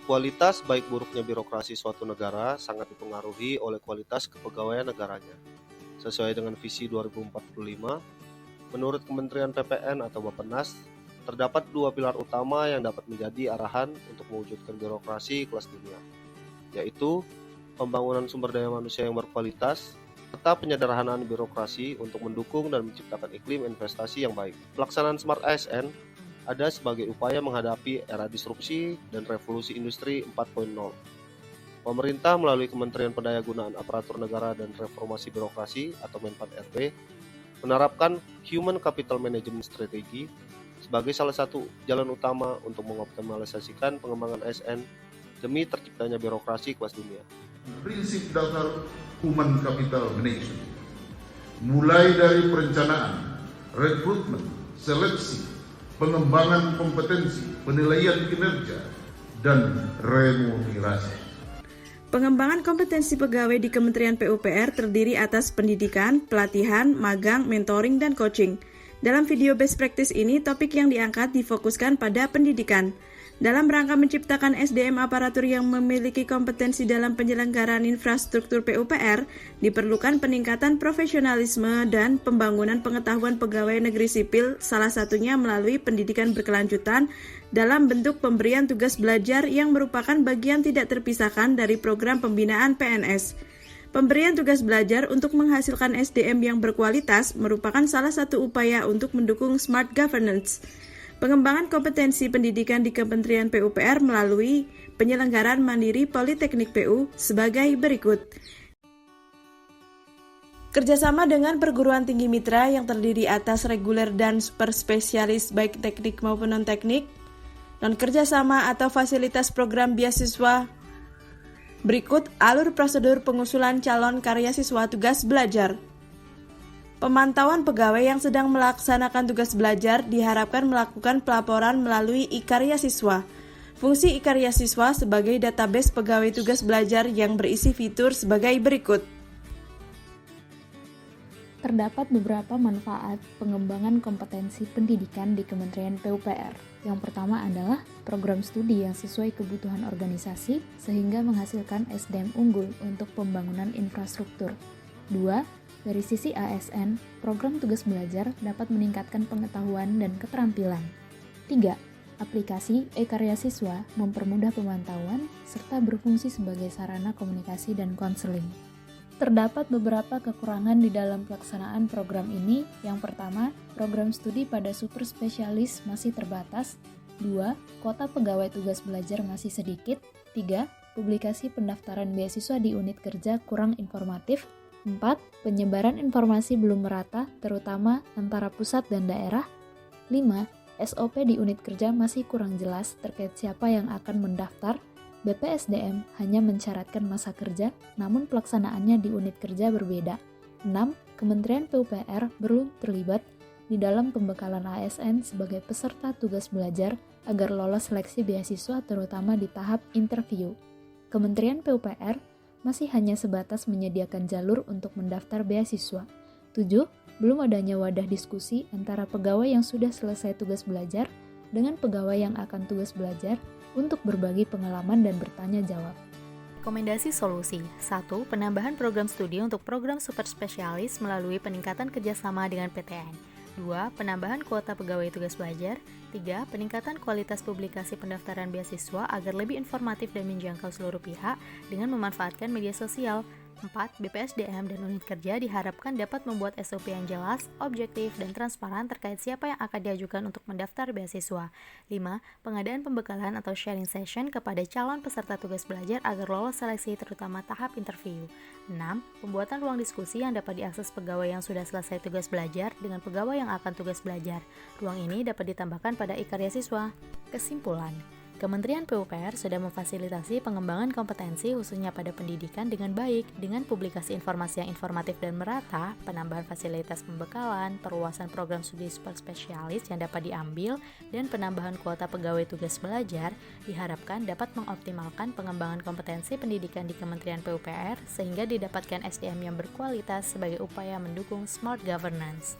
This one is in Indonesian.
Kualitas baik buruknya birokrasi suatu negara sangat dipengaruhi oleh kualitas kepegawaian negaranya. Sesuai dengan visi 2045, menurut Kementerian PPN atau Bappenas, terdapat dua pilar utama yang dapat menjadi arahan untuk mewujudkan birokrasi kelas dunia, yaitu pembangunan sumber daya manusia yang berkualitas, serta penyederhanaan birokrasi untuk mendukung dan menciptakan iklim investasi yang baik. Pelaksanaan Smart ASN ada sebagai upaya menghadapi era disrupsi dan revolusi industri 4.0. Pemerintah melalui Kementerian Pendayagunaan Aparatur Negara dan Reformasi Birokrasi atau Men-PAN-RB menerapkan Human Capital Management Strategy sebagai salah satu jalan utama untuk mengoptimalisasikan pengembangan ASN demi terciptanya birokrasi kelas dunia. Prinsip dasar Human Capital Management, mulai dari perencanaan, rekrutmen, seleksi, pengembangan kompetensi, penilaian kinerja, dan remunerasi. Pengembangan kompetensi pegawai di Kementerian PUPR terdiri atas pendidikan, pelatihan, magang, mentoring, dan coaching. Dalam video best practice ini, topik yang diangkat difokuskan pada pendidikan. Dalam rangka menciptakan SDM aparatur yang memiliki kompetensi dalam penyelenggaraan infrastruktur PUPR, diperlukan peningkatan profesionalisme dan pembangunan pengetahuan pegawai negeri sipil, salah satunya melalui pendidikan berkelanjutan dalam bentuk pemberian tugas belajar yang merupakan bagian tidak terpisahkan dari program pembinaan PNS. Pemberian tugas belajar untuk menghasilkan SDM yang berkualitas merupakan salah satu upaya untuk mendukung smart governance. Pengembangan kompetensi pendidikan di Kementerian PUPR melalui penyelenggaraan mandiri Politeknik PU sebagai berikut. Kerjasama dengan perguruan tinggi mitra yang terdiri atas reguler dan super spesialis baik teknik maupun non-teknik, non-kerjasama atau fasilitas program beasiswa. Berikut alur prosedur pengusulan calon karya siswa tugas belajar. Pemantauan pegawai yang sedang melaksanakan tugas belajar diharapkan melakukan pelaporan melalui e-karya siswa. Fungsi e-karya siswa sebagai database pegawai tugas belajar yang berisi fitur sebagai berikut. Terdapat beberapa manfaat pengembangan kompetensi pendidikan di Kementerian PUPR. Yang pertama adalah program studi yang sesuai kebutuhan organisasi sehingga menghasilkan SDM unggul untuk pembangunan infrastruktur. 2. Dari sisi ASN, program tugas belajar dapat meningkatkan pengetahuan dan keterampilan. 3. Aplikasi e-karya siswa mempermudah pemantauan serta berfungsi sebagai sarana komunikasi dan konseling. Terdapat beberapa kekurangan di dalam pelaksanaan program ini. Yang pertama, program studi pada super spesialis masih terbatas. 2. Kuota pegawai tugas belajar masih sedikit. 3. Publikasi pendaftaran beasiswa di unit kerja kurang informatif. 4. Penyebaran informasi belum merata, terutama antara pusat dan daerah. 5. SOP di unit kerja masih kurang jelas terkait siapa yang akan mendaftar. BPSDM hanya mensyaratkan masa kerja, namun pelaksanaannya di unit kerja berbeda. 6. Kementerian PUPR belum terlibat di dalam pembekalan ASN sebagai peserta tugas belajar agar lolos seleksi beasiswa terutama di tahap interview. Kementerian PUPR masih hanya sebatas menyediakan jalur untuk mendaftar beasiswa. 7. Belum adanya wadah diskusi antara pegawai yang sudah selesai tugas belajar dengan pegawai yang akan tugas belajar untuk berbagi pengalaman dan bertanya jawab. Rekomendasi solusi. 1. Penambahan program studi untuk program super spesialis melalui peningkatan kerjasama dengan PTN. 2. Penambahan kuota pegawai tugas belajar. 3. Peningkatan kualitas publikasi pendaftaran beasiswa agar lebih informatif dan menjangkau seluruh pihak dengan memanfaatkan media sosial. 4. BPSDM dan unit kerja diharapkan dapat membuat SOP yang jelas, objektif, dan transparan terkait siapa yang akan diajukan untuk mendaftar beasiswa. 5. Pengadaan pembekalan atau sharing session kepada calon peserta tugas belajar agar lolos seleksi terutama tahap interview. 6. Pembuatan ruang diskusi yang dapat diakses pegawai yang sudah selesai tugas belajar dengan pegawai yang akan tugas belajar. Ruang ini dapat ditambahkan pada e-karya siswa. Kesimpulan. Kementerian PUPR sudah memfasilitasi pengembangan kompetensi khususnya pada pendidikan dengan baik dengan publikasi informasi yang informatif dan merata, penambahan fasilitas pembekalan, perluasan program studi super spesialis yang dapat diambil, dan penambahan kuota pegawai tugas belajar diharapkan dapat mengoptimalkan pengembangan kompetensi pendidikan di Kementerian PUPR sehingga didapatkan SDM yang berkualitas sebagai upaya mendukung smart governance.